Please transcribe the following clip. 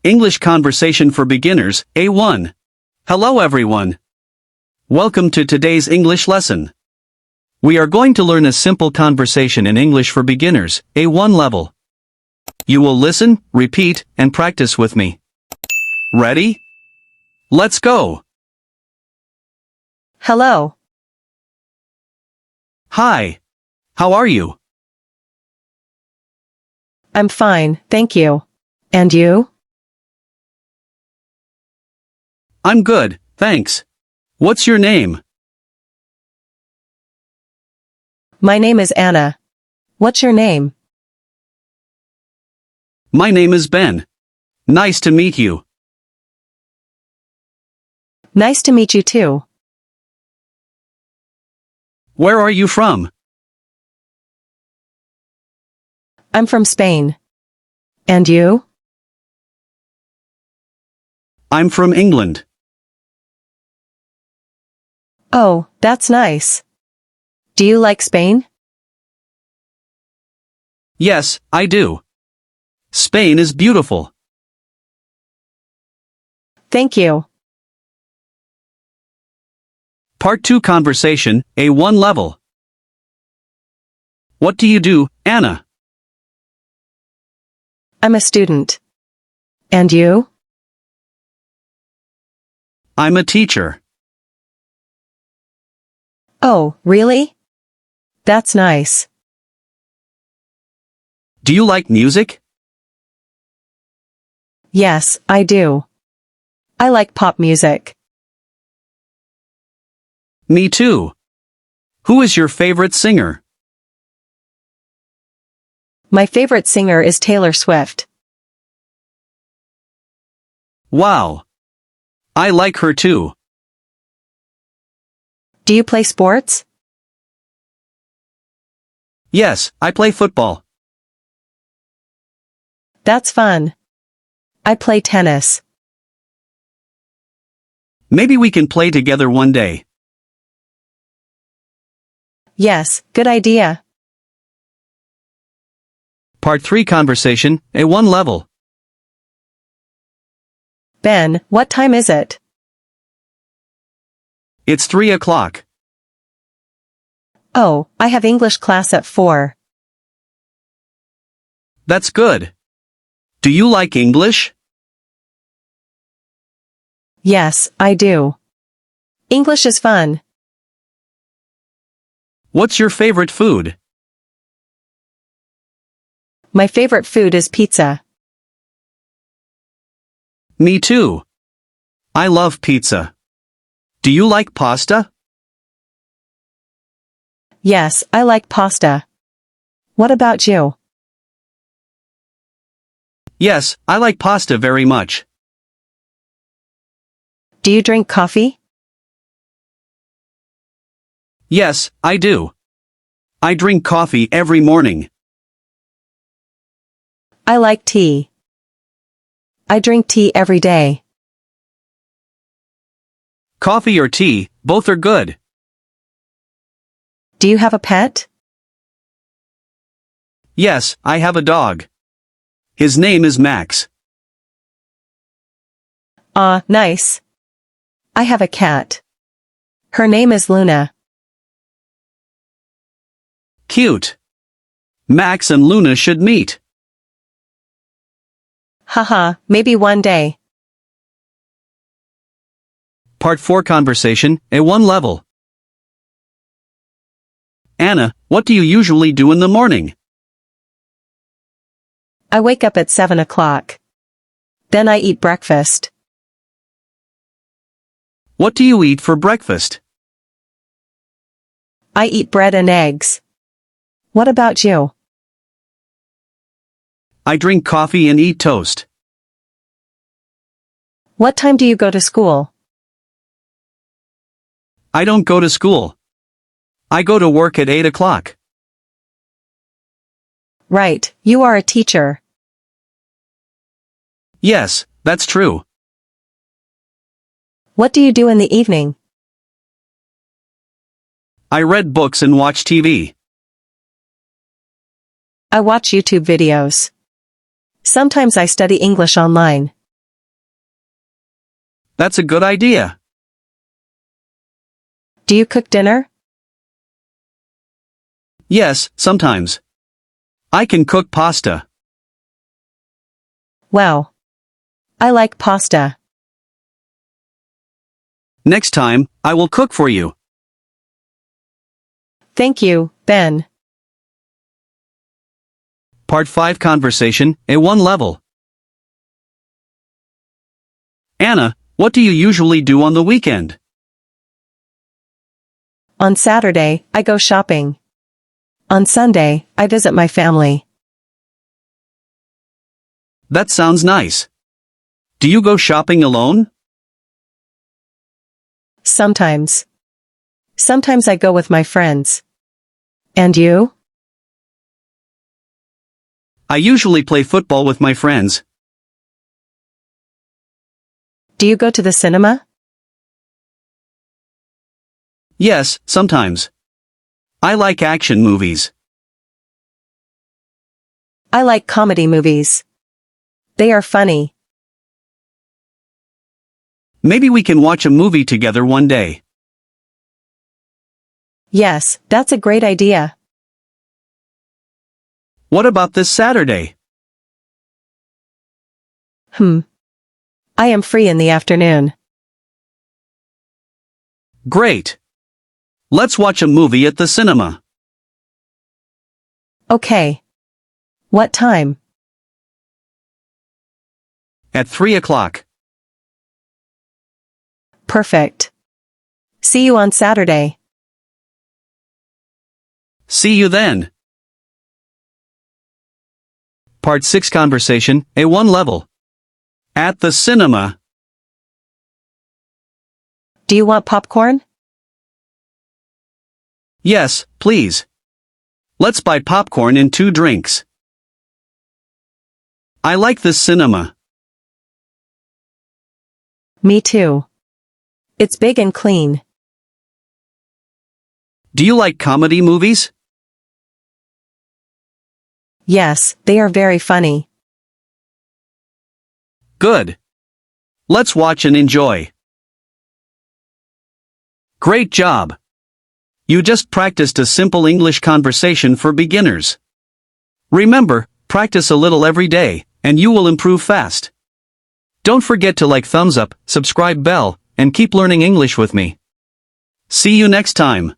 English Conversation for Beginners, A1. Hello everyone. Welcome to today's English lesson. We are going to learn a simple conversation in English for beginners, A1 level. You will listen, repeat, and practice with me. Ready? Let's go. Hello. Hi. How are you? I'm fine, thank you. And you? I'm good, thanks. What's your name? My name is Anna. What's your name? My name is Ben. Nice to meet you. Nice to meet you too. Where are you from? I'm from Spain. And you? I'm from England. Oh, that's nice. Do you like Spain? Yes, I do. Spain is beautiful. Thank you. Part 2 Conversation, A1 level. What do you do, Anna? I'm a student. And you? I'm a teacher. Oh, really? That's nice. Do you like music? Yes, I do. I like pop music. Me too. Who is your favorite singer? My favorite singer is Taylor Swift. Wow. I like her too. Do you play sports? Yes, I play football. That's fun. I play tennis. Maybe we can play together one day. Yes, good idea. Part 3 Conversation, A1 level. Ben, what time is it? It's 3 o'clock. Oh, I have English class at 4. That's good. Do you like English? Yes, I do. English is fun. What's your favorite food? My favorite food is pizza. Me too. I love pizza. Do you like pasta? Yes, I like pasta. What about you? Yes, I like pasta very much. Do you drink coffee? Yes, I do. I drink coffee every morning. I like tea. I drink tea every day. Coffee or tea, both are good. Do you have a pet? Yes, I have a dog. His name is Max. Nice. I have a cat. Her name is Luna. Cute. Max and Luna should meet. Haha, maybe one day. Part 4 Conversation, A1 level. Anna, what do you usually do in the morning? I wake up at 7 o'clock. Then I eat breakfast. What do you eat for breakfast? I eat bread and eggs. What about you? I drink coffee and eat toast. What time do you go to school? I don't go to school. I go to work at 8 o'clock. Right, you are a teacher. Yes, that's true. What do you do in the evening? I read books and watch TV. I watch YouTube videos. Sometimes I study English online. that's a good idea. Do you cook dinner? Yes, sometimes. I can cook pasta. Wow. I like pasta. Next time, I will cook for you. Thank you, Ben. Part 5 Conversation, A1 level. Anna, what do you usually do on the weekend? On Saturday, I go shopping. On Sunday, I visit my family. That sounds nice. Do you go shopping alone? Sometimes. Sometimes I go with my friends. And you? I usually play football with my friends. Do you go to the cinema? Yes, sometimes. I like action movies. I like comedy movies. They are funny. Maybe we can watch a movie together one day. Yes, that's a great idea. What about this Saturday? I am free in the afternoon. Great. Let's watch a movie at the cinema. Okay. What time? At 3 o'clock. Perfect. See you on Saturday. See you then. Part 6 Conversation, A1 level. At the cinema. Do you want popcorn? Yes, please. Let's buy popcorn and 2 drinks. I like this cinema. Me too. It's big and clean. Do you like comedy movies? Yes, they are very funny. Good. Let's watch and enjoy. Great job. You just practiced a simple English conversation for beginners. Remember, practice a little every day, and you will improve fast. Don't forget to like thumbs up, subscribe bell, and keep learning English with me. See you next time.